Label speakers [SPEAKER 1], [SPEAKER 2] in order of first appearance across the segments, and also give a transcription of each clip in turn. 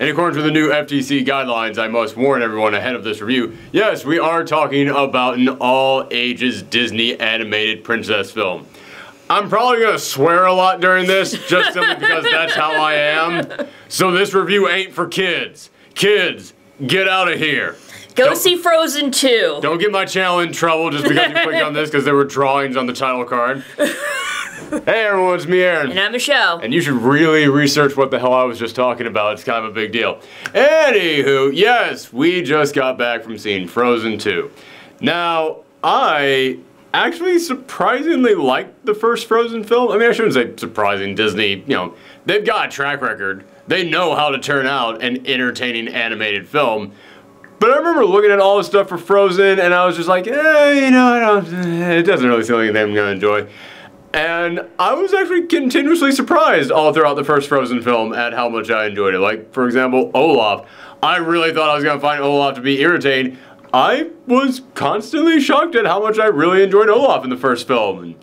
[SPEAKER 1] In accordance with the new FTC guidelines, I must warn everyone ahead of this review, yes, we are talking about an all-ages Disney animated princess film. I'm probably going to swear a lot during this, just simply because that's how I am. So this review ain't for kids. Kids, get out of here.
[SPEAKER 2] Go see Frozen 2.
[SPEAKER 1] Don't get my channel in trouble just because you clicked on this because there were drawings on the title card. Hey everyone, it's me, Aaron.
[SPEAKER 2] And I'm Michelle.
[SPEAKER 1] And you should really research what the hell I was just talking about. It's kind of a big deal. Anywho, yes, we just got back from seeing Frozen 2. Now, I actually surprisingly liked the first Frozen film. I mean, I shouldn't say surprising. Disney, you know, they've got a track record. They know how to turn out an entertaining animated film. But I remember looking at all the stuff for Frozen, and I was just like, you know, it doesn't really seem like anything I'm gonna enjoy. And I was actually continuously surprised all throughout the first Frozen film at how much I enjoyed it. Like, for example, Olaf. I really thought I was gonna find Olaf to be irritating. I was constantly shocked at how much I really enjoyed Olaf in the first film. And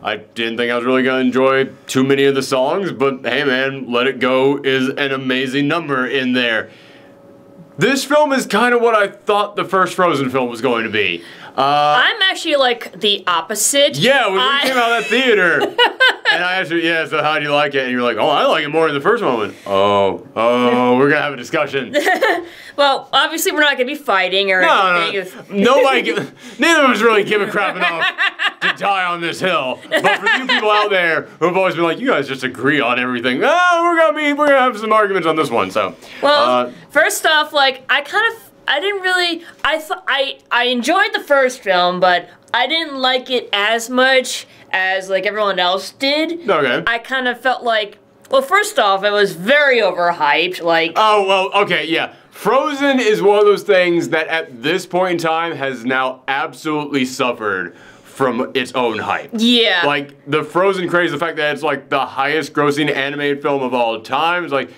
[SPEAKER 1] I didn't think I was really gonna enjoy too many of the songs, but hey man, Let It Go is an amazing number in there. This film is kind of what I thought the first Frozen film was going to be.
[SPEAKER 2] I'm actually like the opposite.
[SPEAKER 1] Yeah, when we came out of that theater, and I asked you, yeah, so how do you like it? And you're like, oh, I like it more than the first one. I went, oh, we're gonna have a discussion.
[SPEAKER 2] Well, obviously we're not gonna be fighting or anything.
[SPEAKER 1] Nobody, neither of us really give a crap enough to die on this hill. But for you people out there who've always been like, you guys just agree on everything. Oh, we're gonna have some arguments on this one. So,
[SPEAKER 2] well, first off, like I enjoyed the first film, but I didn't like it as much as like everyone else did.
[SPEAKER 1] Okay.
[SPEAKER 2] I kind of felt like, well, first off, it was very overhyped. Like,
[SPEAKER 1] oh well, okay, yeah. Frozen is one of those things that at this point in time has now absolutely suffered from its own hype.
[SPEAKER 2] Yeah.
[SPEAKER 1] Like, the Frozen craze, the fact that it's like the highest grossing animated film of all time, is like,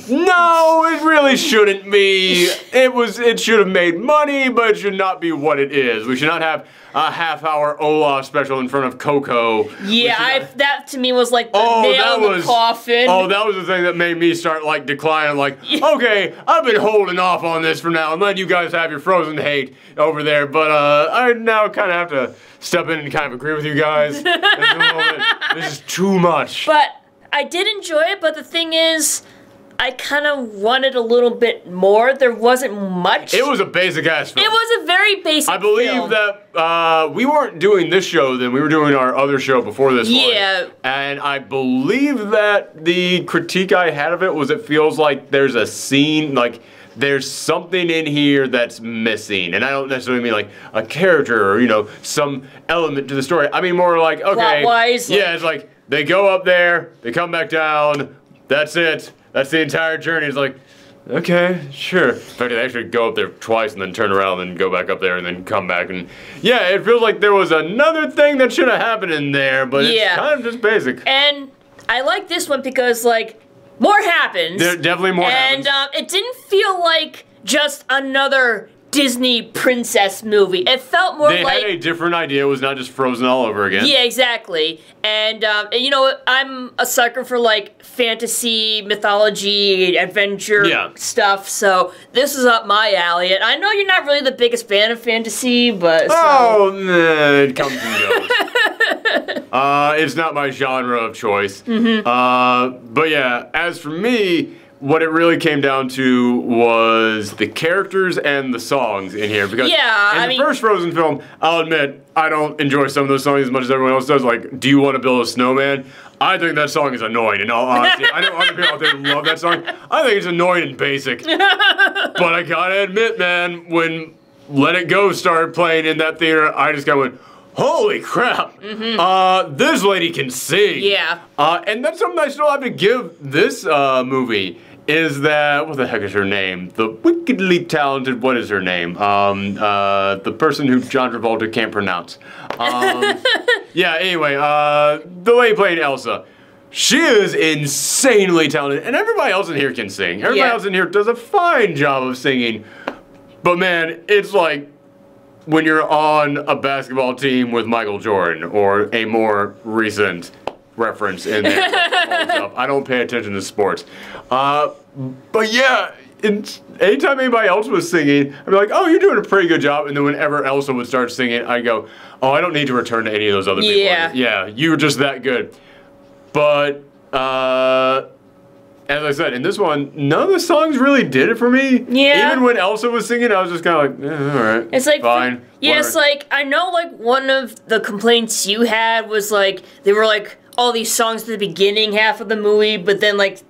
[SPEAKER 1] no, it really shouldn't be. It should have made money, but it should not be what it is. We should not have a half-hour Olaf special in front of Coco.
[SPEAKER 2] Yeah, that to me was like the nail in the coffin.
[SPEAKER 1] Oh, that was the thing that made me start like declining, like, okay, I've been holding off on this for now and letting you guys have your Frozen hate over there, but I now kind of have to step in and kind of agree with you guys. This is too much.
[SPEAKER 2] But I did enjoy it, but the thing is, I kind of wanted a little bit more. There wasn't much.
[SPEAKER 1] It was a basic-ass film.
[SPEAKER 2] It was a very basic film.
[SPEAKER 1] I believe that we weren't doing this show then. We were doing our other show before this one.
[SPEAKER 2] Yeah.
[SPEAKER 1] And I believe that the critique I had of it was it feels like there's a scene, like, there's something in here that's missing. And I don't necessarily mean like a character or, you know, some element to the story. I mean more like, okay.
[SPEAKER 2] Plot-wise.
[SPEAKER 1] Yeah, it's like, they go up there, they come back down, that's it. That's the entire journey. It's like, okay, sure. In fact, they actually go up there twice and then turn around and go back up there and then come back. And yeah, it feels like there was another thing that should have happened in there, but it's kind of just basic.
[SPEAKER 2] And I like this one because, like, more happens.
[SPEAKER 1] There definitely more happens.
[SPEAKER 2] And it didn't feel like just another Disney princess movie. It felt more like...
[SPEAKER 1] They had a different idea. It was not just Frozen all over again.
[SPEAKER 2] Yeah, exactly. And you know, I'm a sucker for, like, fantasy, mythology, adventure stuff, so this is up my alley. And I know you're not really the biggest fan of fantasy, but...
[SPEAKER 1] Oh, nah, it comes and goes. It's not my genre of choice. But yeah, as for me, what it really came down to was the characters and the songs in here. Because in the first Frozen film, I'll admit, I don't enjoy some of those songs as much as everyone else does. Like, Do You Want to Build a Snowman? I think that song is annoying, in all honesty. I know other people out there love that song. I think it's annoying and basic. But I gotta admit, man, when Let It Go started playing in that theater, I just kind of went, holy crap, this lady can sing.
[SPEAKER 2] Yeah.
[SPEAKER 1] And that's something I still have to give this movie, is that, what the heck is her name? The wickedly talented, what is her name? The person who John Travolta can't pronounce. Yeah, anyway, the lady playing Elsa. She is insanely talented, and everybody else in here can sing. Everybody else in here does a fine job of singing. But man, it's like when you're on a basketball team with Michael Jordan, or a more recent reference in there. I don't pay attention to sports. But yeah, anytime anybody else was singing, I'd be like, oh, you're doing a pretty good job. And then whenever Elsa would start singing, I'd go, oh, I don't need to return to any of those other people. Yeah, you were just that good. But, as I said, in this one, none of the songs really did it for me.
[SPEAKER 2] Yeah.
[SPEAKER 1] Even when Elsa was singing, I was just kind of like, all right,
[SPEAKER 2] it's like,
[SPEAKER 1] fine.
[SPEAKER 2] Yeah, it's like, I know, like, one of the complaints you had was, like, they were, like, all these songs at the beginning half of the movie, but then, like,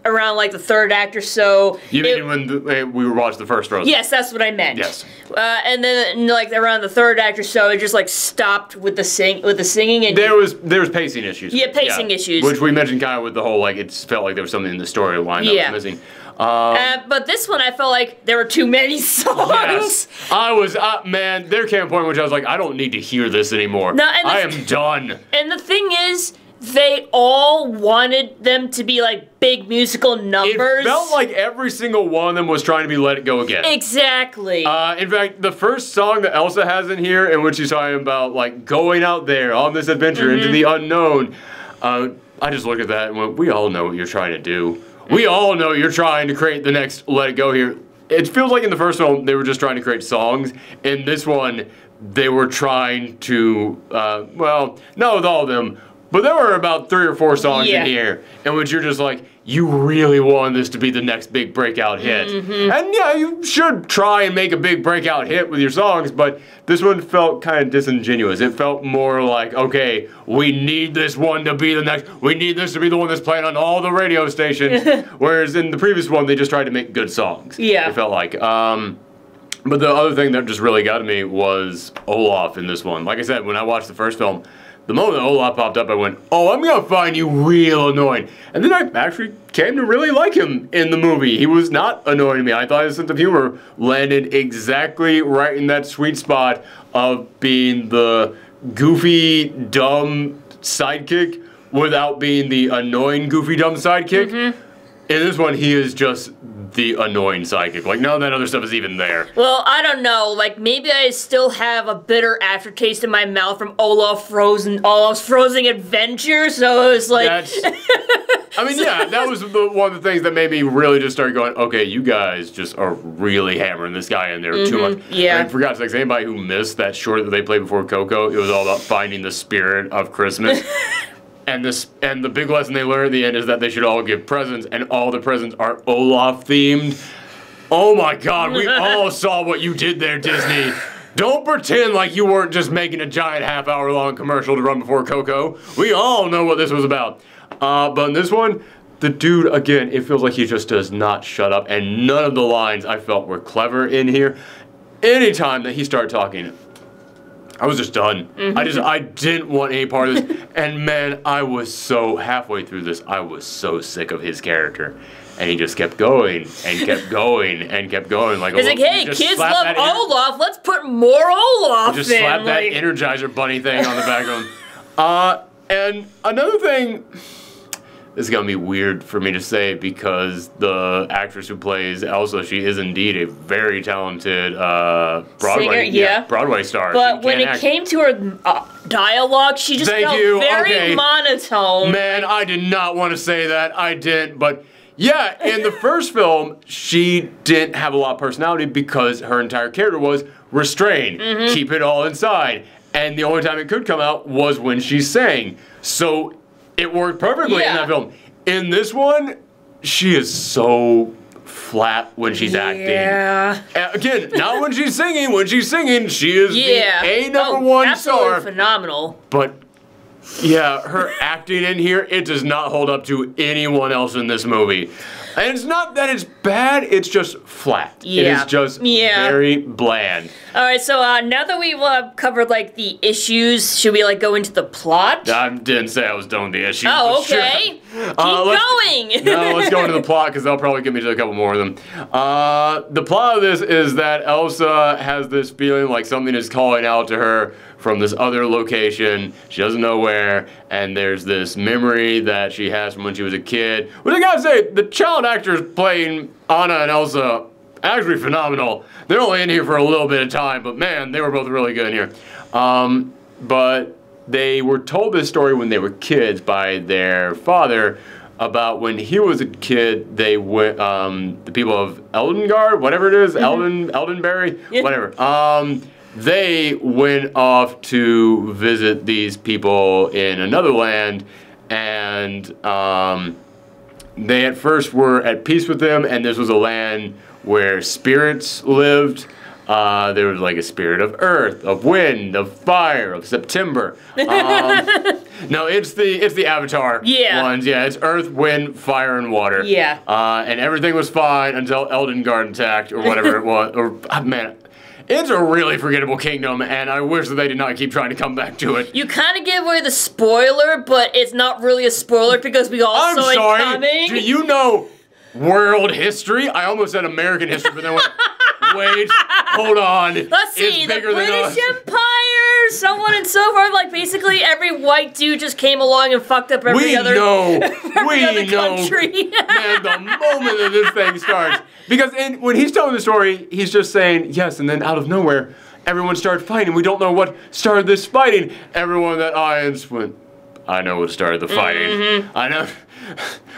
[SPEAKER 2] around, like, the third act or so.
[SPEAKER 1] You mean when we were watching the first Frozen?
[SPEAKER 2] Yes, that's what I meant.
[SPEAKER 1] Yes.
[SPEAKER 2] And then, like, around the third act or so, it just, like, stopped with the singing. And
[SPEAKER 1] there was pacing issues.
[SPEAKER 2] Yeah, pacing issues.
[SPEAKER 1] Which we mentioned kind of with the whole, like, it felt like there was something in the storyline that was missing.
[SPEAKER 2] But this one, I felt like there were too many songs.
[SPEAKER 1] Yes. I was, man, there came a point in which I was like, I don't need to hear this anymore. No, I am done.
[SPEAKER 2] And the thing is, they all wanted them to be, like, big musical numbers.
[SPEAKER 1] It felt like every single one of them was trying to be Let It Go Again.
[SPEAKER 2] Exactly.
[SPEAKER 1] In fact, the first song that Elsa has in here, in which she's talking about, like, going out there on this adventure into the unknown, I just look at that and went, we all know what you're trying to do. We all know you're trying to create the next Let It Go here. It feels like in the first one, they were just trying to create songs. In this one, they were trying to, well, not with all of them, but there were about 3 or 4 songs in here in which you're just like, you really want this to be the next big breakout hit. And yeah, you should try and make a big breakout hit with your songs, but this one felt kind of disingenuous. It felt more like, okay, we need this one to be the next, we need this to be the one that's playing on all the radio stations, whereas in the previous one, they just tried to make good songs. Yeah. It felt like. But the other thing that just really got to me was Olaf in this one. Like I said, when I watched the first film, the moment that Olaf popped up, I went, oh, I'm going to find you real annoying. And then I actually came to really like him in the movie. He was not annoying to me. I thought his sense of humor landed exactly right in that sweet spot of being the goofy, dumb sidekick without being the annoying, goofy, dumb sidekick. In this one, he is just the annoying sidekick. Like, none of that other stuff is even there.
[SPEAKER 2] Well, I don't know. Like, maybe I still have a bitter aftertaste in my mouth from Olaf's Frozen Adventure, so it was like...
[SPEAKER 1] I mean, yeah, that was one of the things that made me really just start going, okay, you guys just are really hammering this guy in there too much.
[SPEAKER 2] Yeah.
[SPEAKER 1] I mean, for God's sakes, anybody who missed that short that they played before Coco, it was all about finding the spirit of Christmas. And the big lesson they learned at the end is that they should all give presents, and all the presents are Olaf themed. Oh my God, we all saw what you did there, Disney. Don't pretend like you weren't just making a giant half-hour-long commercial to run before Coco. We all know what this was about. But in this one, the dude, again, it feels like he just does not shut up, and none of the lines I felt were clever in here. Anytime that he started talking, I was just done. I didn't want any part of this. And man, I was so, halfway through this, I was so sick of his character. And he just kept going, and kept going, and kept going. Like,
[SPEAKER 2] it's like, hey, kids love Olaf, let's put more Olaf in.
[SPEAKER 1] Just slap that Energizer Bunny thing on the background. And another thing, this is going to be weird for me to say because the actress who plays Elsa, she is indeed a very talented Broadway star.
[SPEAKER 2] But when it came to her dialogue, she just felt very monotone.
[SPEAKER 1] Man, I did not want to say that. I didn't, but yeah, in the first film, she didn't have a lot of personality because her entire character was restrained, keep it all inside. And the only time it could come out was when she sang. So it worked perfectly in that film. In this one, she is so flat when she's acting. Again, not when she's singing. When she's singing, she is the #1 star.
[SPEAKER 2] Phenomenal.
[SPEAKER 1] But yeah, her acting in here, it does not hold up to anyone else in this movie. And it's not that it's bad, it's just flat. It is just very bland.
[SPEAKER 2] Alright, so now that we've covered, like, the issues, should we, like, go into the plot?
[SPEAKER 1] I didn't say I was done with the issues.
[SPEAKER 2] Oh, okay. Keep going!
[SPEAKER 1] No, let's go into the plot, because they'll probably get me to a couple more of them. The plot of this is that Elsa has this feeling like something is calling out to her from this other location, she doesn't know where, and there's this memory that she has from when she was a kid. Which I gotta say, the child actors playing Anna and Elsa, actually phenomenal. They're only in here for a little bit of time, but man, they were both really good in here. But they were told this story when they were kids by their father, about when he was a kid, they went, the people of Eldengard, whatever it is, Eldenberry, whatever. They went off to visit these people in another land, and they at first were at peace with them, and this was a land where spirits lived. There was like a spirit of earth, of wind, of fire, of September. No, it's the Avatar ones. Yeah, it's earth, wind, fire, and water.
[SPEAKER 2] Yeah.
[SPEAKER 1] And everything was fine until Eldengard attacked, or whatever it was. Or man, it's a really forgettable kingdom, and I wish that they did not keep trying to come back to it.
[SPEAKER 2] You kind of give away the spoiler, but it's not really a spoiler because we all saw it coming.
[SPEAKER 1] Do you know world history? I almost said American history, but then went, wait, hold on.
[SPEAKER 2] Let's see, the British Empire, so on and so forth. Like, basically, every white dude just came along and fucked up every other country.
[SPEAKER 1] Man, the moment that this thing starts. Because when he's telling the story, he's just saying, yes, and then out of nowhere, everyone started fighting. We don't know what started this fighting. Everyone that audience went, I know what started the fighting. I know.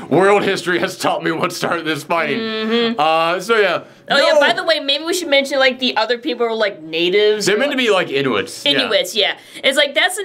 [SPEAKER 1] World history has taught me what started this fighting. So yeah.
[SPEAKER 2] Oh yeah, by the way, maybe we should mention like the other people were like natives.
[SPEAKER 1] They're meant to be like Inuits.
[SPEAKER 2] Inuits, yeah. It's like that's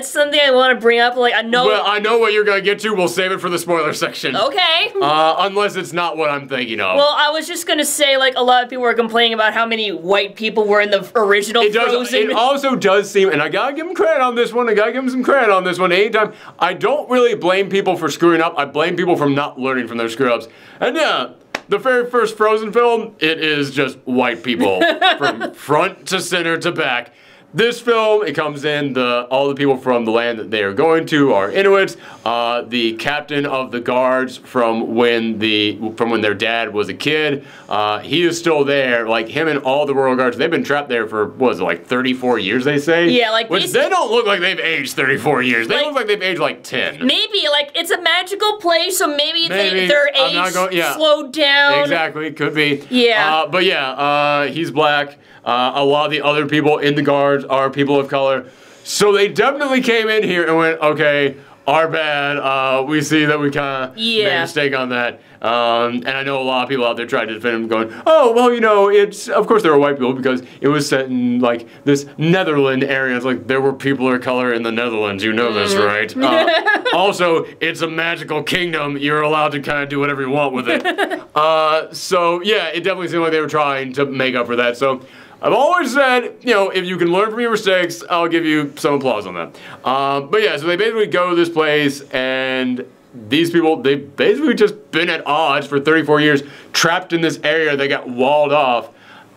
[SPEAKER 2] something I want to bring up. Like I know.
[SPEAKER 1] Well, I know what you're gonna get to. We'll save it for the spoiler section.
[SPEAKER 2] Okay.
[SPEAKER 1] Unless it's not what I'm thinking of.
[SPEAKER 2] Well, I was just gonna say like a lot of people were complaining about how many white people were in the original Frozen.
[SPEAKER 1] It also does seem, and I gotta give them credit on this one. I gotta give them some credit on this one. Anytime, I don't really blame people for screwing up. I blame people for not learning from their screw-ups. And yeah. The very first Frozen film, it is just white people from front to center to back. This film, it comes in, all the people from the land that they are going to are Inuits. The captain of the guards from when their dad was a kid, he is still there. Like him and all the royal guards, they've been trapped there for what is it, like 34 years? They say.
[SPEAKER 2] Yeah, like
[SPEAKER 1] which they don't look like they've aged 34 years. They look like they've aged like 10.
[SPEAKER 2] Maybe like it's a magical place, so maybe their age slowed down.
[SPEAKER 1] Exactly, could be.
[SPEAKER 2] Yeah.
[SPEAKER 1] But yeah, he's black. A lot of the other people in the guards are people of color. So they definitely came in here and went, okay, our bad. We see that we kind of made a mistake on that. And I know a lot of people out there tried to defend him going, oh, well, you know, of course there were white people because it was set in, like, this Netherlands area. It's like, there were people of color in the Netherlands. You know this, right? Also, it's a magical kingdom. You're allowed to kind of do whatever you want with it. So, yeah, it definitely seemed like they were trying to make up for that. So, I've always said, you know, if you can learn from your mistakes, I'll give you some applause on that. But yeah, so they basically go to this place, and these people, they've basically just been at odds for 34 years, trapped in this area. They got walled off,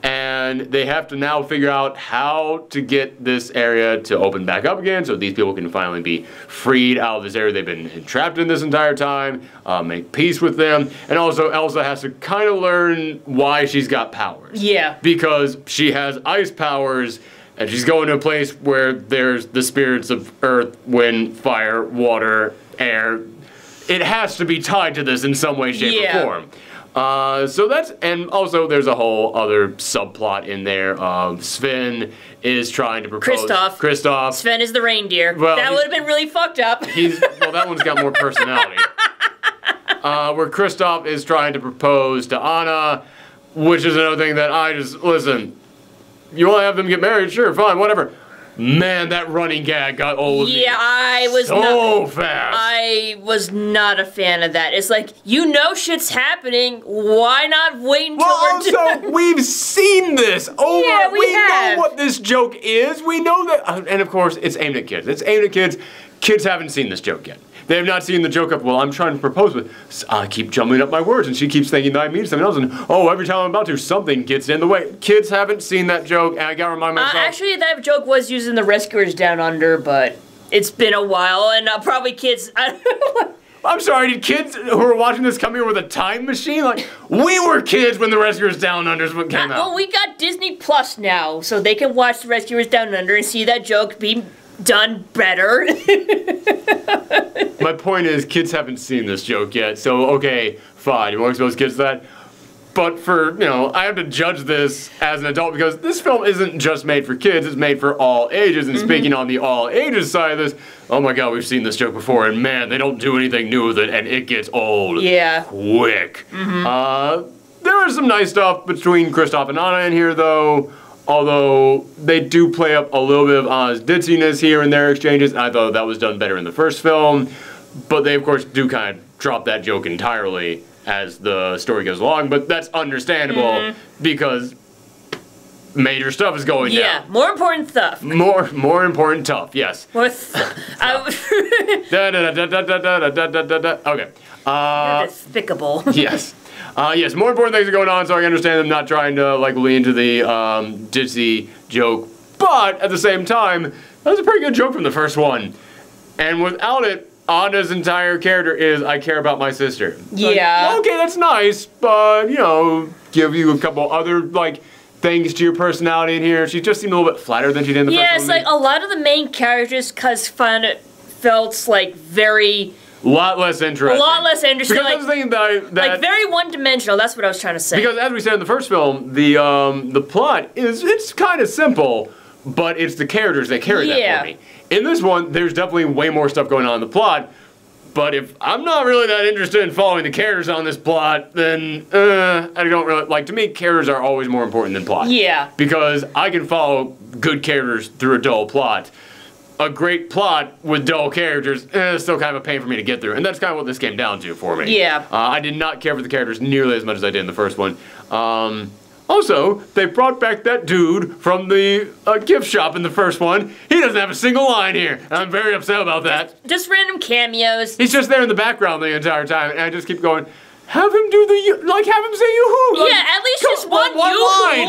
[SPEAKER 1] and they have to now figure out how to get this area to open back up again so these people can finally be freed out of this area they've been trapped in this entire time, make peace with them, and also Elsa has to kind of learn why she's got powers.
[SPEAKER 2] Yeah.
[SPEAKER 1] Because she has ice powers, and she's going to a place where there's the spirits of earth, wind, fire, water, air. It has to be tied to this in some way, shape, or form. So that's, and also there's a whole other subplot in there. Sven is trying to propose. Kristoff.
[SPEAKER 2] Sven is the reindeer. Well, that would have been really fucked up.
[SPEAKER 1] Well, that one's got more personality. Where Kristoff is trying to propose to Anna, which is another thing that listen, you want to have them get married? Sure, fine, whatever. Man, that running gag got old with me.
[SPEAKER 2] Yeah, I was
[SPEAKER 1] fast.
[SPEAKER 2] I was not a fan of that. It's like, you know shit's happening. Why not wait until
[SPEAKER 1] also, we've seen this over.
[SPEAKER 2] Yeah, we
[SPEAKER 1] know what this joke is. We know that, and of course, it's aimed at kids. It's aimed at kids. Kids haven't seen this joke yet. They have not seen the joke of, well, I'm trying to propose with, I keep jumbling up my words, and she keeps thinking that I mean something else, and oh, every time I'm about to, something gets in the way. Kids haven't seen that joke, and I gotta remind myself.
[SPEAKER 2] Actually, that joke was used in The Rescuers Down Under, but it's been a while, and probably kids,
[SPEAKER 1] I'm sorry, did kids who are watching this come here with a time machine? Like, we were kids when The Rescuers Down Under came out.
[SPEAKER 2] Well, we got Disney Plus now, so they can watch The Rescuers Down Under and see that joke be done better.
[SPEAKER 1] My point is, kids haven't seen this joke yet, so okay, fine. You want to expose kids to that? But I have to judge this as an adult because this film isn't just made for kids, it's made for all ages. And speaking on the all ages side of this, oh my god, we've seen this joke before, and man, they don't do anything new with it, and it gets old quick. There was some nice stuff between Kristoff and Anna in here, though, although they do play up a little bit of Anna's ditziness here in their exchanges. I thought that was done better in the first film, but they, of course, do kind of drop that joke entirely as the story goes along, but that's understandable because major stuff is going down.
[SPEAKER 2] Yeah, more important stuff.
[SPEAKER 1] More important stuff, yes.
[SPEAKER 2] More
[SPEAKER 1] Okay.
[SPEAKER 2] You're despicable.
[SPEAKER 1] Yes. Yes, more important things are going on, so I understand them not trying to, lean into the ditzy joke. But, at the same time, that was a pretty good joke from the first one. And without it, Anna's entire character is, I care about my sister.
[SPEAKER 2] Yeah.
[SPEAKER 1] Okay, that's nice, but, give you a couple other, things to your personality in here. She just seemed a little bit flatter than she did in the first one.
[SPEAKER 2] Yeah, it's like a lot of the main characters felt, very...
[SPEAKER 1] A lot less interesting.
[SPEAKER 2] A lot less interesting.
[SPEAKER 1] Because I was thinking that
[SPEAKER 2] very one-dimensional. That's what I was trying to say.
[SPEAKER 1] Because as we said in the first film, the plot it's kind of simple, but it's the characters that carry that for me. In this one, there's definitely way more stuff going on in the plot, but if I'm not really that interested in following the characters on this plot, then I don't really, to me, characters are always more important than plot.
[SPEAKER 2] Yeah.
[SPEAKER 1] Because I can follow good characters through a dull plot. A great plot with dull characters is still kind of a pain for me to get through, and that's kind of what this came down to for me.
[SPEAKER 2] Yeah.
[SPEAKER 1] I did not care for the characters nearly as much as I did in the first one. Also, they brought back that dude from the gift shop in the first one. He doesn't have a single line here, and I'm very upset about that.
[SPEAKER 2] Just random cameos.
[SPEAKER 1] He's just there in the background the entire time, and I just keep going, have him do have him say yoo-hoo.
[SPEAKER 2] Yeah, at least just one
[SPEAKER 1] line.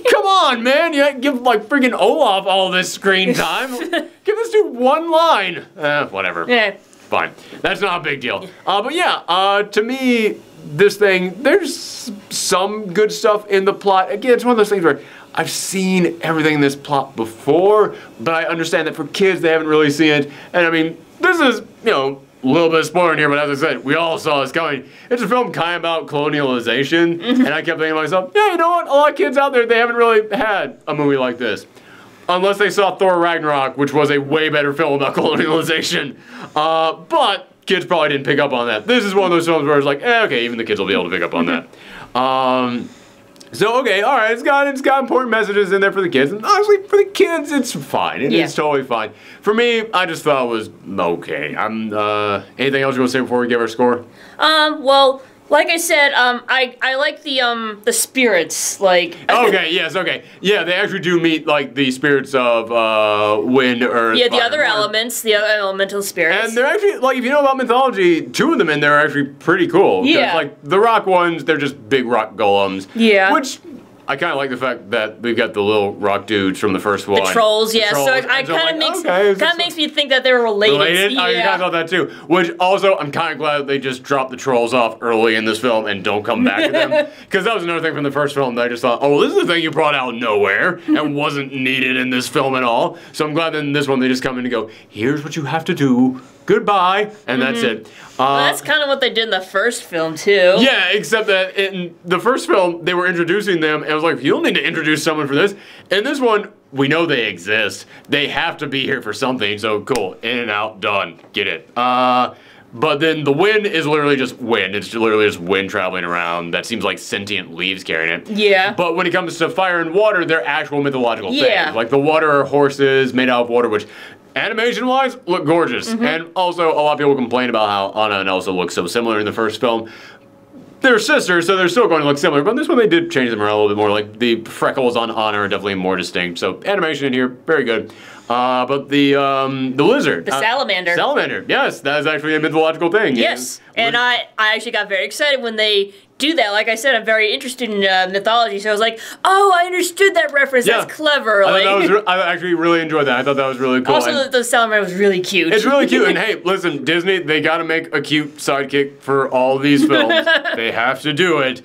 [SPEAKER 1] Come on, man. You give, friggin' Olaf all this screen time. Give this dude one line. Whatever.
[SPEAKER 2] Yeah.
[SPEAKER 1] Fine. That's not a big deal. But yeah, to me, this thing, there's some good stuff in the plot. Again, it's one of those things where I've seen everything in this plot before, but I understand that for kids, they haven't really seen it. And I mean, this is, a little bit of spoiler in here, but as I said, we all saw this coming. It's a film kind of about colonialization, and I kept thinking to myself, yeah, you know what? A lot of kids out there, they haven't really had a movie like this. Unless they saw Thor Ragnarok, which was a way better film about colonialization. But kids probably didn't pick up on that. This is one of those films where it's like, okay, even the kids will be able to pick up on that. So, okay, all right, it's got important messages in there for the kids. And honestly, for the kids, it's fine. It's totally fine. For me, I just thought it was okay. Anything else you want to say before we give our score?
[SPEAKER 2] Well, like I said, I like the spirits,
[SPEAKER 1] Okay, yes, okay. Yeah, they actually do meet, the spirits of, wind, earth,
[SPEAKER 2] yeah, the
[SPEAKER 1] fire,
[SPEAKER 2] other elements, the other elemental spirits.
[SPEAKER 1] And they're actually, if you know about mythology, two of them in there are actually pretty cool.
[SPEAKER 2] Yeah.
[SPEAKER 1] The rock ones, they're just big rock golems.
[SPEAKER 2] Yeah.
[SPEAKER 1] Which... I kind of like the fact that we've got the little rock dudes from the first one.
[SPEAKER 2] The trolls, yeah. So it kind of makes me think that they're related.
[SPEAKER 1] Related?
[SPEAKER 2] Yeah.
[SPEAKER 1] I kind of thought that too. Which also, I'm kind of glad that they just dropped the trolls off early in this film and don't come back to them. Because that was another thing from the first film that I just thought, oh, this is the thing you brought out of nowhere and wasn't needed in this film at all. So I'm glad that in this one they just come in and go, here's what you have to do. Goodbye, and that's it.
[SPEAKER 2] Well, that's kind of what they did in the first film, too.
[SPEAKER 1] Yeah, except that in the first film, they were introducing them, and I was like, you don't need to introduce someone for this. In this one, we know they exist. They have to be here for something, so cool. In and out, done. Get it. But then the wind is literally just wind. It's literally just wind traveling around. That seems like sentient leaves carrying it.
[SPEAKER 2] Yeah.
[SPEAKER 1] But when it comes to fire and water, they're actual mythological things. Like the water are horses made out of water, which... animation-wise, look gorgeous. And also, a lot of people complain about how Anna and Elsa look so similar in the first film. They're sisters, so they're still going to look similar, but in this one they did change them around a little bit more. Like, the freckles on Anna are definitely more distinct. So, animation in here, very good. But the lizard.
[SPEAKER 2] The salamander.
[SPEAKER 1] Salamander, yes, that is actually a mythological thing.
[SPEAKER 2] Yes, and I actually got very excited when they do that. Like I said, I'm very interested in mythology, so I was like, oh, I understood that reference. Yeah. That's clever.
[SPEAKER 1] I actually really enjoyed that. I thought that was really cool.
[SPEAKER 2] Also, the salamander was really cute.
[SPEAKER 1] It's really cute, and hey, listen, Disney, they gotta make a cute sidekick for all these films. They have to do it.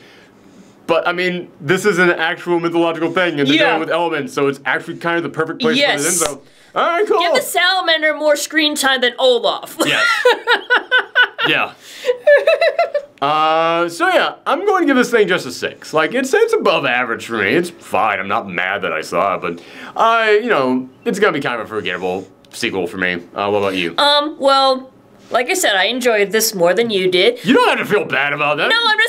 [SPEAKER 1] But, I mean, this is an actual mythological thing, and they're doing it with elements, so it's actually kind of the perfect place to put it in, so... All right, cool.
[SPEAKER 2] Give the salamander more screen time than Olaf.
[SPEAKER 1] Yes. Yeah. So yeah, I'm going to give this thing just a 6. Like, it's above average for me. It's fine. I'm not mad that I saw it, but it's gonna be kind of a forgettable sequel for me. What about you?
[SPEAKER 2] Well, like I said, I enjoyed this more than you did.
[SPEAKER 1] You don't have to feel bad about that.
[SPEAKER 2] No, I'm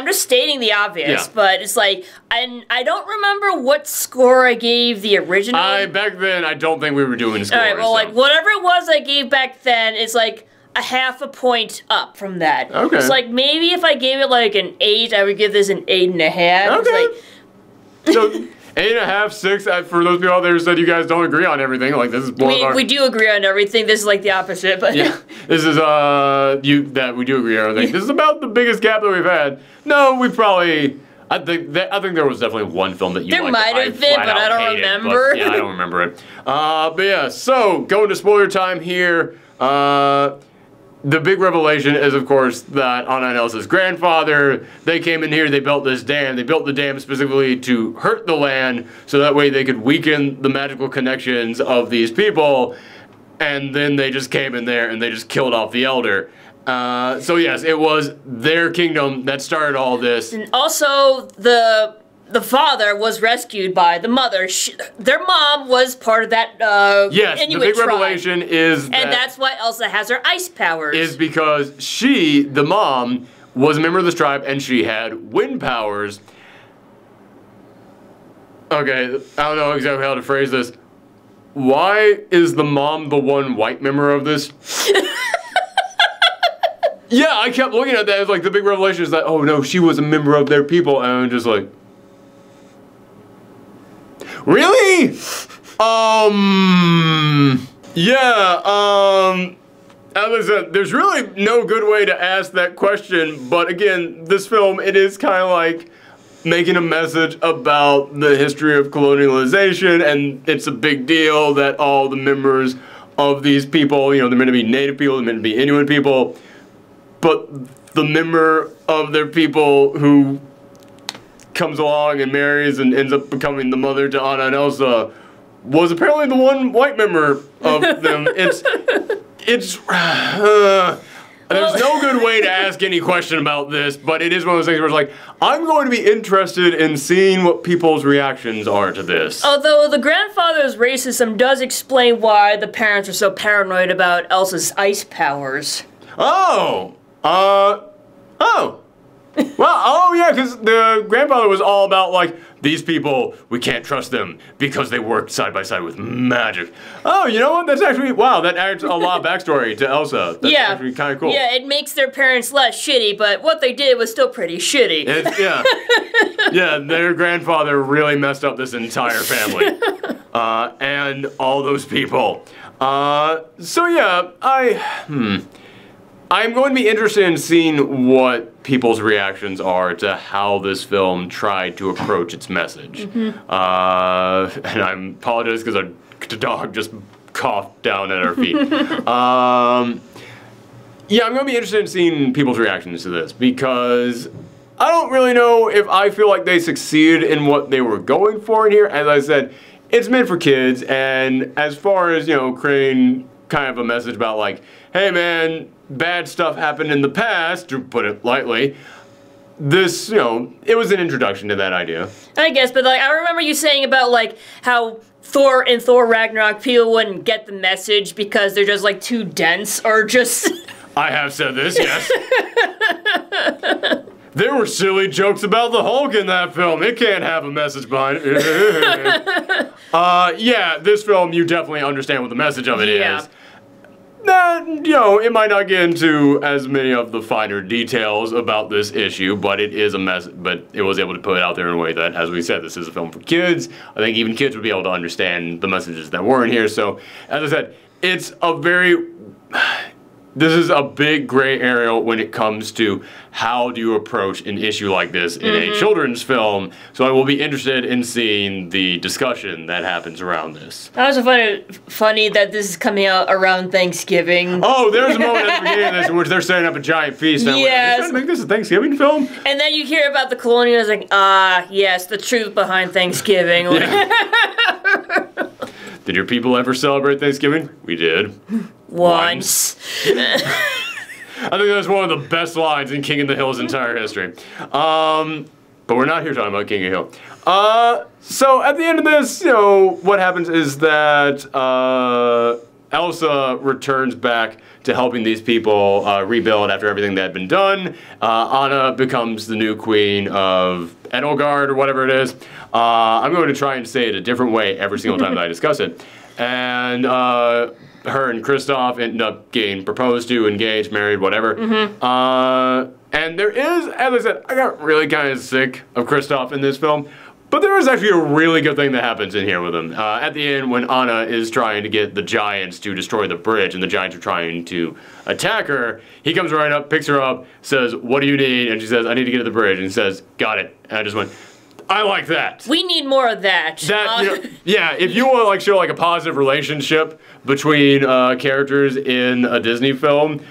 [SPEAKER 2] just stating the obvious,
[SPEAKER 1] Yeah.
[SPEAKER 2] but it's like, I don't remember what score I gave the original.
[SPEAKER 1] Back then, I don't think we were doing scores.
[SPEAKER 2] Alright, well, like, whatever it was I gave back then is like a half a point up from that.
[SPEAKER 1] Okay.
[SPEAKER 2] It's like, maybe if I gave it like an 8, I would give this an 8.5.
[SPEAKER 1] Okay.
[SPEAKER 2] It's like,
[SPEAKER 1] So, 8.5, 6, for those people out there who said you guys don't agree on everything, like, this is one of our...
[SPEAKER 2] we do agree on everything. This is like the opposite, but...
[SPEAKER 1] Yeah, this is, that we do agree on everything. This is about the biggest gap that we've had. No, we probably... I think there was definitely one film that you liked.
[SPEAKER 2] There might have been, but I don't remember.
[SPEAKER 1] Yeah, I don't remember it. But yeah, so going to spoiler time here. The big revelation is, of course, that Anna and Elsa's grandfather, they came in here, they built this dam. They built the dam specifically to hurt the land, so that way they could weaken the magical connections of these people. And then they just came in there and they just killed off the elder. So yes, it was their kingdom that started all this.
[SPEAKER 2] And also, the father was rescued by the mother. Their mom was part of that
[SPEAKER 1] yes,
[SPEAKER 2] Inuit
[SPEAKER 1] the big
[SPEAKER 2] tribe.
[SPEAKER 1] revelation is that...
[SPEAKER 2] And that's why Elsa has her ice powers.
[SPEAKER 1] Is because she, the mom, was a member of this tribe and she had wind powers. Okay, I don't know exactly how to phrase this. Why is the mom the one white member of this? Yeah, I kept looking at that as like the big revelation is that, oh no, she was a member of their people, and I'm just like... Really? Yeah, as I said, there's really no good way to ask that question, but again, this film, it is kind of like making a message about the history of colonialization, and it's a big deal that all the members of these people, they're meant to be native people, they're meant to be Inuit people, but the member of their people who comes along and marries and ends up becoming the mother to Anna and Elsa was apparently the one white member of them. There's no good way to ask any question about this, but it is one of those things where it's like, I'm going to be interested in seeing what people's reactions are to this.
[SPEAKER 2] Although the grandfather's racism does explain why the parents are so paranoid about Elsa's ice powers.
[SPEAKER 1] Oh! Well, yeah, because the grandfather was all about, like, these people, we can't trust them because they work side by side with magic. Oh, you know what? That's actually, wow, that adds a lot of backstory to Elsa. That's actually kind of cool.
[SPEAKER 2] Yeah, it makes their parents less shitty, but what they did was still pretty shitty.
[SPEAKER 1] Yeah. Yeah, their grandfather really messed up this entire family. And all those people. So yeah, I'm going to be interested in seeing what people's reactions are to how this film tried to approach its message. And I apologize because the dog just coughed down at our feet. Yeah, I'm going to be interested in seeing people's reactions to this because I don't really know if I feel like they succeeded in what they were going for in here. As I said, it's meant for kids, and as far as, creating kind of a message about like, hey man, bad stuff happened in the past, to put it lightly. This, it was an introduction to that idea.
[SPEAKER 2] I guess, but like, I remember you saying about like how in Thor Ragnarok, people wouldn't get the message because they're just like too dense or just...
[SPEAKER 1] I have said this, yes. There were silly jokes about the Hulk in that film. It can't have a message behind it. Yeah, this film, you definitely understand what the message of it is. It might not get into as many of the finer details about this issue, but it is a mess. But it was able to put it out there in a way that, as we said, this is a film for kids. I think even kids would be able to understand the messages that were in here. So, as I said, it's a very... This is a big gray area when it comes to how do you approach an issue like this in a children's film. So I will be interested in seeing the discussion that happens around this.
[SPEAKER 2] I also find it funny that this is coming out around Thanksgiving.
[SPEAKER 1] Oh, there's a moment at the beginning of this in which they're setting up a giant feast. And
[SPEAKER 2] yes.
[SPEAKER 1] Like, are they trying to make this a Thanksgiving film?
[SPEAKER 2] And then you hear about the colonials like, yes, the truth behind Thanksgiving.
[SPEAKER 1] Yeah. Did your people ever celebrate Thanksgiving? We did.
[SPEAKER 2] Once.
[SPEAKER 1] I think that's one of the best lines in King of the Hill's entire history. But we're not here talking about King of Hill. So at the end of this, you know, what happens is that Elsa returns back to helping these people rebuild after everything that had been done. Anna becomes the new queen of Edelgard or whatever it is. I'm going to try and say it a different way every single time that I discuss it. And her and Kristoff end up getting proposed to, engaged, married, whatever. And there is, as I said, I got really kind of sick of Kristoff in this film. But there is actually a really good thing that happens in here with him. At the end, when Anna is trying to get the giants to destroy the bridge, and the giants are trying to attack her, he comes right up, picks her up, says, "What do you need?" And she says, "I need to get to the bridge." And he says, "Got it." And I just went, I like that.
[SPEAKER 2] We need more of that.
[SPEAKER 1] You know, yeah, if you want to like show like a positive relationship between characters in a Disney film,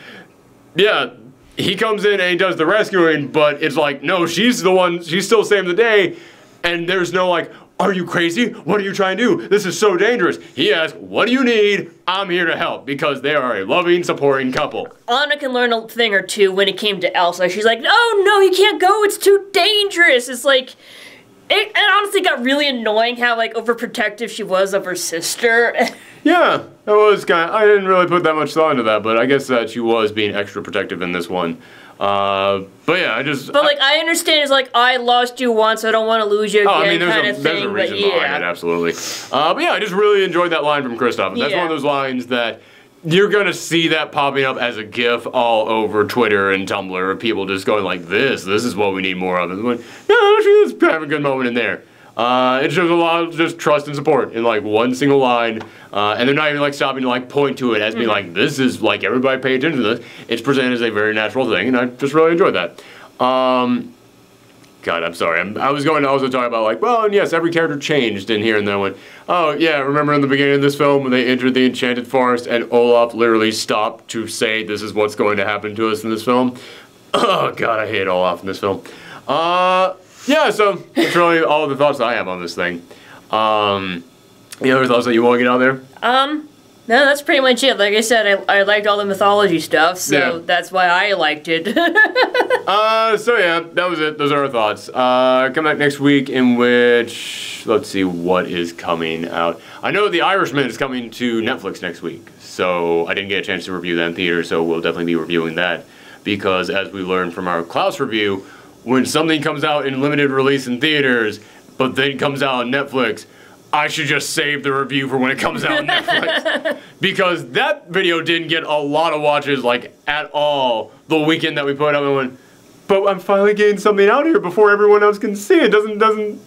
[SPEAKER 1] yeah, he comes in and he does the rescuing, but it's like, no, she's the one, she's still saving the day. And there's no like, are you crazy? What are you trying to do? This is so dangerous. He asks, what do you need? I'm here to help, because they are a loving, supporting couple.
[SPEAKER 2] Anna can learn a thing or two when it came to Elsa. She's like, oh no, you can't go, it's too dangerous. It's like, it honestly got really annoying how like overprotective she was of her sister.
[SPEAKER 1] Yeah, that was kind of, I didn't really put that much thought into that, but I guess that she was being extra protective in this one. But yeah, I
[SPEAKER 2] understand it's like, I lost you once, I don't want to lose you again, kind of thing.
[SPEAKER 1] There's a reason behind it, absolutely. But yeah, I just really enjoyed that line from Kristoff. That's one of those lines that you're gonna see that popping up as a GIF all over Twitter and Tumblr, of people just going like, this is what we need more of. And like, yeah, actually, let's have a good moment in there. It shows a lot of just trust and support in like one single line, and they're not even like stopping to like point to it as being like, this is like, everybody pay attention to this. It's presented as a very natural thing, and I just really enjoyed that. God, I'm sorry. I was going to also talk about like, well, and yes, every character changed in here, and then I went, oh yeah, remember in the beginning of this film when they entered the Enchanted Forest and Olaf literally stopped to say, this is what's going to happen to us in this film? Oh God, I hate Olaf in this film. Yeah, so that's really all the thoughts I have on this thing. Any other thoughts that you want to get out there?
[SPEAKER 2] No, that's pretty much it. Like I said, I liked all the mythology stuff, so that's why I liked it.
[SPEAKER 1] So yeah, that was it. Those are our thoughts. Come back next week, in which, let's see what is coming out. I know The Irishman is coming to Netflix next week, so I didn't get a chance to review that in theater, so we'll definitely be reviewing that. Because as we learned from our Klaus review, when something comes out in limited release in theaters, but then comes out on Netflix, I should just save the review for when it comes out on Netflix. Because that video didn't get a lot of watches, like, at all the weekend that we put up, and went, but I'm finally getting something out here before everyone else can see it. Doesn't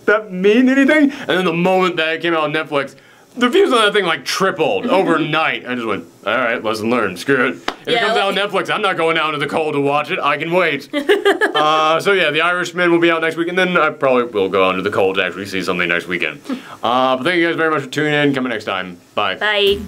[SPEAKER 1] that mean anything? And then the moment that it came out on Netflix, the views on that thing like tripled overnight. I just went, all right, lesson learned. Screw it. If it comes out on Netflix, I'm not going out into the cold to watch it. I can wait. So yeah, The Irishman will be out next week, and then I probably will go out into the cold to actually see something next weekend. But thank you guys very much for tuning in. Coming next time. Bye.
[SPEAKER 2] Bye.